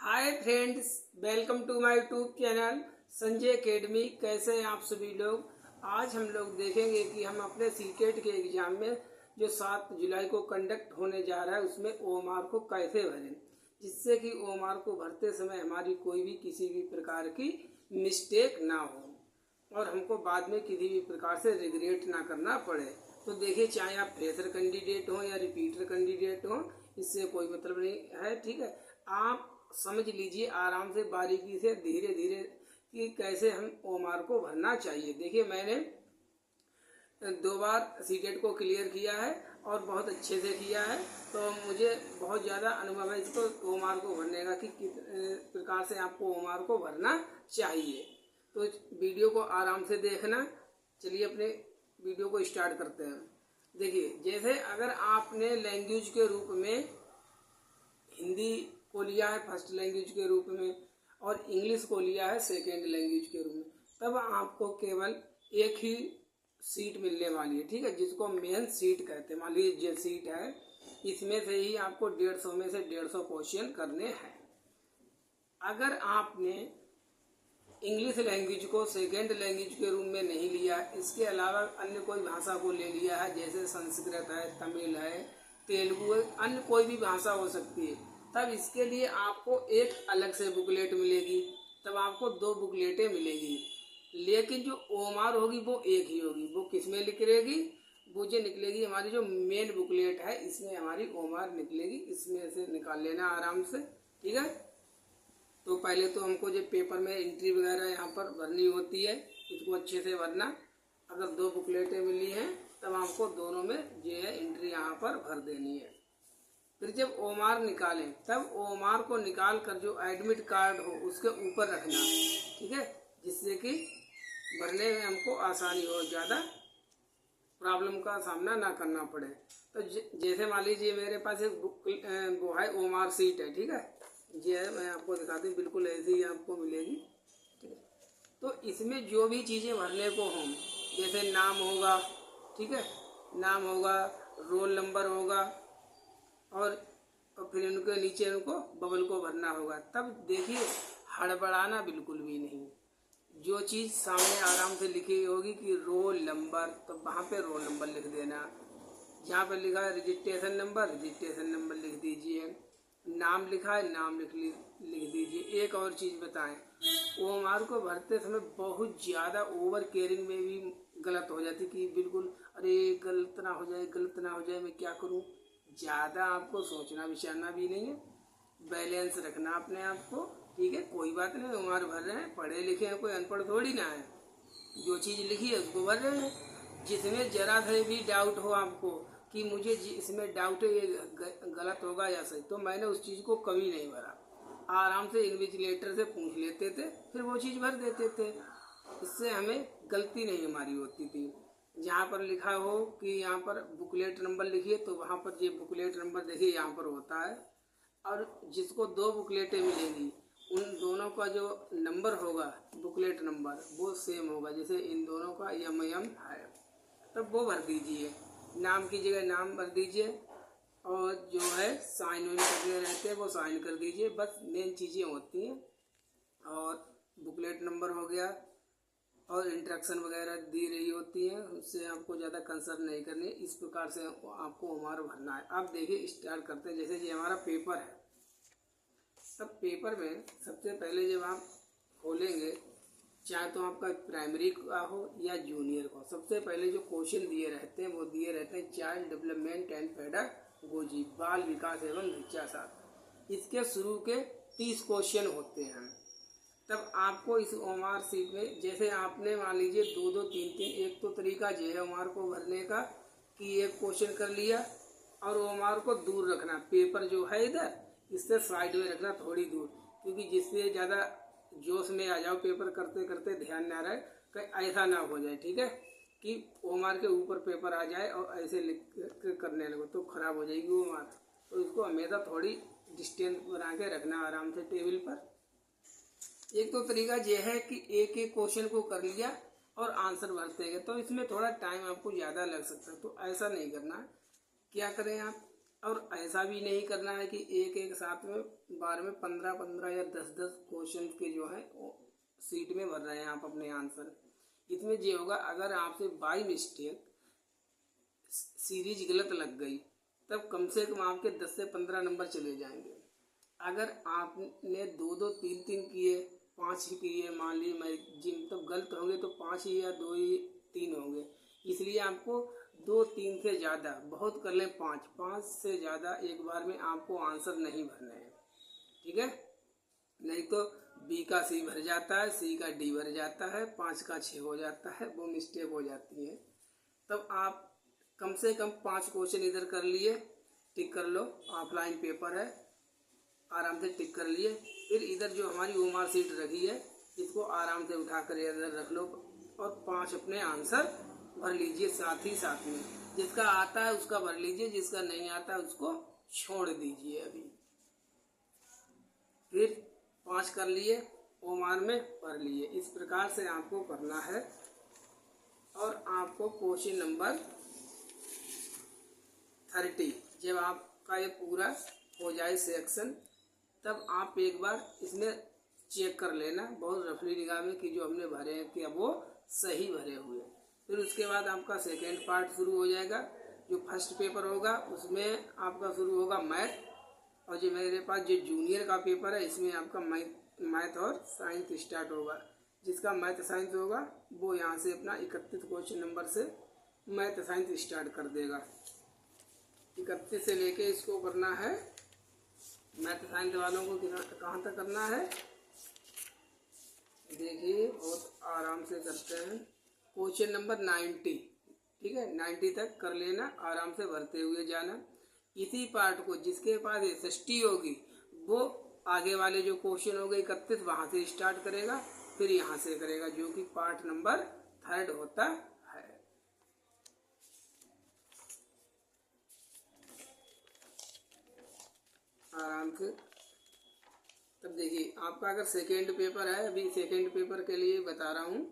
Hi friends, welcome to my YouTube channel Sanjay academy. कैसे हैं आप सभी लोग। आज हम लोग देखेंगे कि हम अपने सीटेट के एग्जाम में जो 7 जुलाई को कंडक्ट होने जा रहा है उसमें ओएमआर को कैसे भरें, जिससे कि ओएमआर को भरते समय हमारी कोई भी किसी भी प्रकार की मिस्टेक ना हो और हमको बाद में किसी भी प्रकार से रिग्रेट ना करना पड़े। तो देखिए, चाहे आप फ्रेशर कैंडिडेट हो या रिपीटर कैंडिडेट हो, इससे कोई मतलब नहीं है। ठीक है, आप समझ लीजिए आराम से, बारीकी से, धीरे धीरे कि कैसे हम ओएमआर को भरना चाहिए। देखिए, मैंने 2 बार सीटेट को क्लियर किया है और बहुत अच्छे से किया है, तो मुझे बहुत ज़्यादा अनुभव है इसको ओएमआर को भरने का कि किस प्रकार से आपको ओएमआर को भरना चाहिए। तो वीडियो को आराम से देखना। चलिए अपने वीडियो को स्टार्ट करते हैं। देखिए, जैसे अगर आपने लैंग्वेज के रूप में हिंदी को लिया है फर्स्ट लैंग्वेज के रूप में और इंग्लिश को लिया है सेकेंड लैंग्वेज के रूप में, तब आपको केवल एक ही सीट मिलने वाली है। ठीक है, जिसको मेन सीट कहते हैं। मान लीजिए जो सीट है इसमें से ही आपको 150 में से 150 क्वेश्चन करने हैं। अगर आपने इंग्लिश लैंग्वेज को सेकेंड लैंग्वेज के रूप में नहीं लिया, इसके अलावा अन्य कोई भाषा को ले लिया है, जैसे संस्कृत है, तमिल है, तेलुगु है, अन्य कोई भी भाषा हो सकती है, तब इसके लिए आपको एक अलग से बुकलेट मिलेगी। तब आपको 2 बुकलेटें मिलेगी, लेकिन जो ओएमआर होगी वो एक ही होगी। वो किस में निकलेगी? वो जो निकलेगी हमारी जो मेन बुकलेट है, इसमें हमारी ओएमआर निकलेगी। इसमें से निकाल लेना आराम से। ठीक है, तो पहले तो हमको जो पेपर में एंट्री वगैरह यहाँ पर भरनी होती है, इसको अच्छे से भरना। अगर 2 बुकलेटें मिली हैं तब आपको दोनों में जो है एंट्री यहाँ पर भर देनी है। फिर जब ओएमआर निकालें तब ओएमआर को निकाल कर जो एडमिट कार्ड हो उसके ऊपर रखना। ठीक है, जिससे कि भरने में हमको आसानी हो, ज़्यादा प्रॉब्लम का सामना ना करना पड़े। तो जैसे मान लीजिए मेरे पास एक वो है ओएमआर सीट है। ठीक है, ये है, मैं आपको दिखाती हूँ, बिल्कुल ऐसी ही आपको मिलेगी। ठीक है, तो इसमें जो भी चीज़ें भरने को हों, जैसे नाम होगा, ठीक है, नाम होगा, रोल नंबर होगा और फिर उनके नीचे उनको बबल को भरना होगा। तब देखिए, हड़बड़ाना बिल्कुल भी नहीं। जो चीज़ सामने आराम से लिखी होगी कि रोल नंबर, तो वहाँ पे रोल नंबर लिख देना। जहाँ पर लिखा है रजिस्ट्रेशन नंबर, रजिस्ट्रेशन नंबर लिख दीजिए। नाम लिखा है, नाम लिख दीजिए। एक और चीज़ बताएं, ओएमआर को भरते समय बहुत ज़्यादा ओवर केयरिंग में भी गलत हो जाती कि बिल्कुल अरे गलत ना हो जाए, गलत ना हो जाए, मैं क्या करूं। ज़्यादा आपको सोचना विचारना भी नहीं है, बैलेंस रखना अपने आप को। ठीक है, कोई बात नहीं, ओएमआर भर रहे हैं, पढ़े लिखे हैं, कोई अनपढ़ थोड़ी ना है। जो चीज़ लिखी है उसको भर रहे हैं। जिसमें जरा से भी डाउट हो आपको कि मुझे इसमें डाउट है ये गलत होगा या सही, तो मैंने उस चीज़ को कभी नहीं भरा। आराम से इन्विजिलेटर से पूछ लेते थे, फिर वो चीज़ भर देते थे। इससे हमें गलती नहीं हमारी होती थी। जहाँ पर लिखा हो कि यहाँ पर बुकलेट नंबर लिखिए, तो वहाँ पर ये बुकलेट नंबर देखिए यहाँ पर होता है। और जिसको 2 बुकलेटें मिलेंगी, उन दोनों का जो नंबर होगा बुकलेट नंबर वो सेम होगा। जैसे इन दोनों का यम है, तब वो भर दीजिए। नाम की जगह नाम भर दीजिए और जो है साइन वाइन करने रहते हैं वो साइन कर दीजिए। बस मेन चीज़ें होती हैं। और बुकलेट नंबर हो गया और इंस्ट्रक्शन वगैरह दी रही होती हैं, उससे आपको ज़्यादा कंसर्न नहीं करनी है। इस प्रकार से आपको ओएमआर भरना है। अब देखिए, स्टार्ट करते हैं। जैसे ये हमारा पेपर है, तब पेपर में सबसे पहले जब आप खोलेंगे, चाहे तो आपका प्राइमरी का हो या जूनियर का, सबसे पहले जो क्वेश्चन दिए रहते हैं वो दिए रहते हैं चाइल्ड डेवलपमेंट एंड पेडागोजी, बाल विकास एवं शिक्षा शास्त्र। इसके शुरू के 30 क्वेश्चन होते हैं। तब आपको इस ओएमआर सीट में, जैसे आपने मान लीजिए 2-2, 3-3, एक तो तरीका जो है ओएमआर को भरने का कि एक क्वेश्चन कर लिया और ओएमआर को दूर रखना। पेपर जो है इधर, इससे साइड में रखना थोड़ी दूर, क्योंकि जिससे ज़्यादा जोश में आ जाओ पेपर करते करते ध्यान ना रहे, कहीं ऐसा ना हो जाए। ठीक है, कि ओएमआर के ऊपर पेपर आ जाए और ऐसे लिख करने लगो तो खराब हो जाएगी ओएमआर। तो इसको हमेशा थोड़ी डिस्टेंस बना के रखना आराम से टेबल पर। एक तो तरीका यह है कि एक एक क्वेश्चन को कर लिया और आंसर भरते गए, तो इसमें थोड़ा टाइम आपको ज़्यादा लग सकता है। तो ऐसा नहीं करना। क्या करें आप, और ऐसा भी नहीं करना है कि एक एक साथ में बार में 15-15 या 10-10 क्वेश्चन के जो है सीट में भर रहे हैं आप अपने आंसर। इसमें ये होगा, अगर आपसे बाई मिस्टेक सीरीज गलत लग गई तब कम से कम आपके 10 से 15 नंबर चले जाएंगे। अगर आपने 2-2 3-3 किए, 5 ही किए, मान ली मैगजीन, तब गलत होंगे तो 5 ही या 2 ही 3 होंगे। इसलिए आपको 2-3 से ज़्यादा, बहुत कर लें 5 से ज़्यादा एक बार में आपको आंसर नहीं भरने हैं, ठीक है। नहीं तो बी का सी भर जाता है, सी का डी भर जाता है, 5 का 6 हो जाता है, वो मिस्टेक हो जाती है। तब आप कम से कम 5 क्वेश्चन इधर कर लिए, टिक कर लो, ऑफलाइन पेपर है, आराम से टिक कर लिए। फिर इधर जो हमारी ओमार सीट रखी है इसको आराम से उठा कर इधर रख लो और 5 अपने आंसर भर लीजिए साथ ही साथ में। जिसका आता है उसका भर लीजिए, जिसका नहीं आता है उसको छोड़ दीजिए अभी। फिर 5 कर लिए, ओमार में पढ़ लिए। इस प्रकार से आपको करना है। और आपको क्वेश्चन नंबर 30 जब आपका ये पूरा हो जाए सेक्शन, तब आप एक बार इसमें चेक कर लेना बहुत रफली निगाह में कि जो हमने भरे हैं कि अब वो सही भरे हुए। फिर उसके बाद आपका सेकेंड पार्ट शुरू हो जाएगा। जो फर्स्ट पेपर होगा उसमें आपका शुरू होगा मैथ, और जो मेरे पास जो जूनियर का पेपर है इसमें आपका मैथ और साइंस स्टार्ट होगा। जिसका मैथ साइंस होगा वो यहाँ से अपना 31 क्वेश्चन नंबर से मैथ साइंस स्टार्ट कर देगा। 31 से लेके इसको करना है, मैथ साइंस वालों को कहाँ तक करना है देखिए, बहुत आराम से करते हैं। क्वेश्चन नंबर 90, ठीक है, 90 तक कर लेना, आराम से भरते हुए जाना। इसी पार्ट को जिसके पास SST होगी वो आगे वाले जो क्वेश्चन हो गए 31 वहाँ से स्टार्ट करेगा, फिर यहाँ से करेगा, जो कि पार्ट नंबर 3 होता है। आराम से। तब देखिए आपका अगर सेकेंड पेपर है, अभी सेकेंड पेपर के लिए बता रहा हूँ,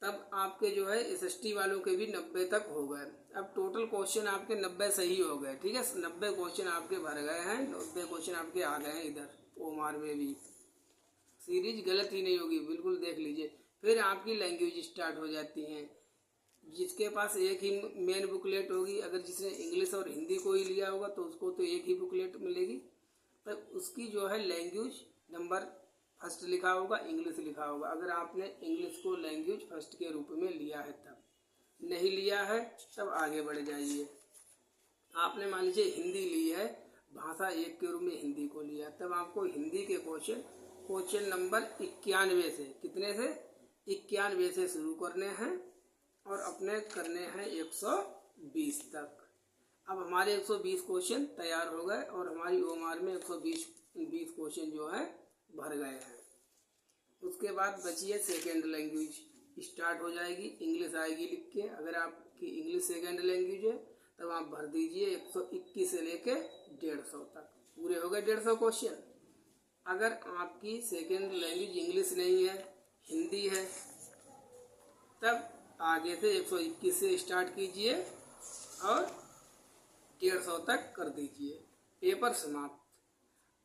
तब आपके जो है SST वालों के भी 90 तक हो गए। अब टोटल क्वेश्चन आपके 90 सही हो गए, ठीक है, 90 क्वेश्चन आपके भर गए हैं, 90 क्वेश्चन आपके आ गए हैं। इधर ओमार में भी सीरीज गलत ही नहीं होगी, बिल्कुल देख लीजिए। फिर आपकी लैंग्वेज स्टार्ट हो जाती हैं। जिसके पास एक ही मेन बुकलेट होगी, अगर जिसने इंग्लिश और हिंदी को ही लिया होगा तो उसको तो एक ही बुकलेट मिलेगी, तब उसकी जो है लैंग्वेज नंबर फर्स्ट लिखा होगा, इंग्लिश लिखा होगा। अगर आपने इंग्लिश को लैंग्वेज फर्स्ट के रूप में लिया है, तब नहीं लिया है तब आगे बढ़ जाइए। आपने मान लीजिए हिंदी ली है, भाषा 1 के रूप में हिंदी को लिया, तब आपको हिंदी के क्वेश्चन नंबर 91 से, कितने से 91 से शुरू करने हैं और अपने करने हैं 120 तक। अब हमारे 120 क्वेश्चन तैयार हो गए और हमारी ओमार में 120 क्वेश्चन जो है भर गए हैं। उसके बाद बची है सेकेंड लैंग्वेज स्टार्ट हो जाएगी, इंग्लिश आएगी लिख के। अगर आपकी इंग्लिश सेकेंड लैंग्वेज है तब आप भर दीजिए 121 से लेके 150 तक, पूरे हो गए 150 क्वेश्चन। अगर आपकी सेकेंड लैंग्वेज इंग्लिश नहीं है, हिंदी है, तब आगे से 121 से स्टार्ट कीजिए और 150 तक कर दीजिए, पेपर समाप्त।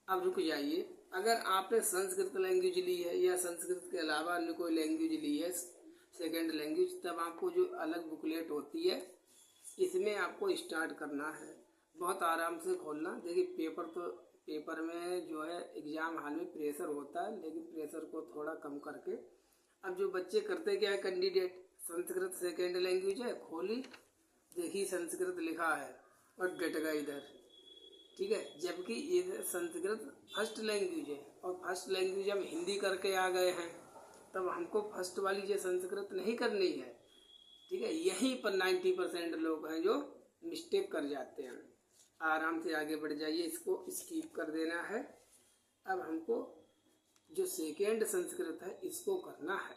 अब रुक जाइए, अगर आपने संस्कृत लैंग्वेज ली है या संस्कृत के अलावा अन्य कोई लैंग्वेज ली है सेकेंड लैंग्वेज, तब आपको जो अलग बुकलेट होती है इसमें आपको स्टार्ट करना है। बहुत आराम से खोलना। देखिए पेपर में जो है एग्ज़ाम हॉल में प्रेशर होता है, लेकिन प्रेशर को थोड़ा कम करके अब जो बच्चे करते क्या है, कैंडिडेट संस्कृत सेकेंड लैंग्वेज है, खोली, देखी संस्कृत लिखा है और डट गए इधर, ठीक है, जबकि ये संस्कृत फर्स्ट लैंग्वेज है और फर्स्ट लैंग्वेज हम हिंदी करके आ गए हैं, तब हमको फर्स्ट वाली जो संस्कृत नहीं करनी है, ठीक है। यहीं पर 90% लोग हैं जो मिस्टेक कर जाते हैं। आराम से आगे बढ़ जाइए, इसको स्किप कर देना है। अब हमको जो सेकेंड संस्कृत है इसको करना है।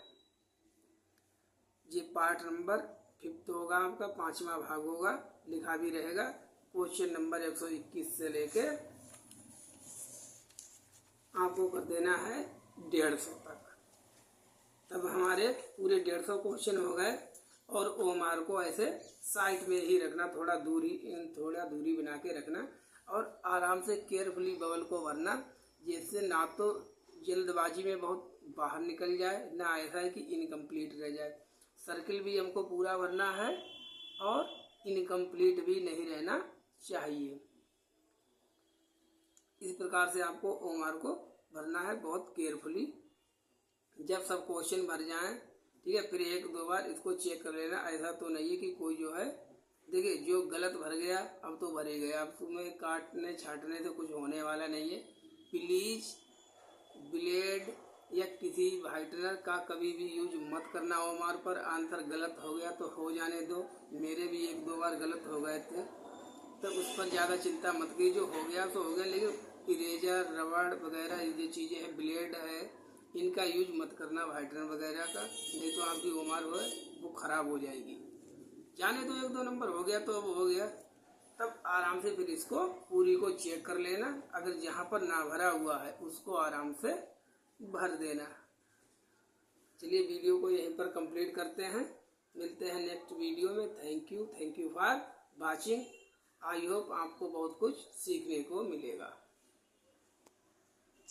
ये पार्ट नंबर 5 होगा, आपका 5वां भाग होगा, लिखा भी रहेगा। क्वेश्चन नंबर 121 से लेके आपको कर देना है 150 तक। तब हमारे पूरे 150 क्वेश्चन हो गए और ओमार को ऐसे साइड में ही रखना, थोड़ा दूरी बना के रखना और आराम से केयरफुली बबल को भरना, जिससे ना तो जल्दबाजी में बहुत बाहर निकल जाए, ना ऐसा है कि इनकम्प्लीट रह जाए। सर्किल भी हमको पूरा भरना है और इनकम्प्लीट भी नहीं रहना चाहिए। इस प्रकार से आपको ओमार को भरना है बहुत केयरफुली। जब सब क्वेश्चन भर जाएं, ठीक है, फिर एक दो बार इसको चेक कर लेना। ऐसा तो नहीं है कि कोई जो है, देखिए जो गलत भर गया अब तो भर ही गया, अब तुम्हें काटने छाटने से कुछ होने वाला नहीं है। प्लीज ब्लेड या किसी व्हाइटनर का कभी भी यूज मत करना ओमार पर। आंसर गलत हो गया तो हो जाने दो, मेरे भी एक दो बार गलत हो गए थे, तो उस पर ज़्यादा चिंता मत कीजिए, जो हो गया तो हो गया। लेकिन इरेजर, रबड़ वगैरह ये जो चीज़ें हैं, ब्लेड है, इनका यूज मत करना व्हाइटनर वगैरह का, नहीं तो आपकी ओमार वो ख़राब हो जाएगी। जाने तो एक दो नंबर हो गया तो अब हो गया, तब आराम से फिर इसको पूरी को चेक कर लेना। अगर जहाँ पर ना भरा हुआ है उसको आराम से भर देना। चलिए वीडियो को यहीं पर कंप्लीट करते हैं, मिलते हैं नेक्स्ट वीडियो में। Thank you for watching. I hope आपको बहुत कुछ सीखने को मिलेगा।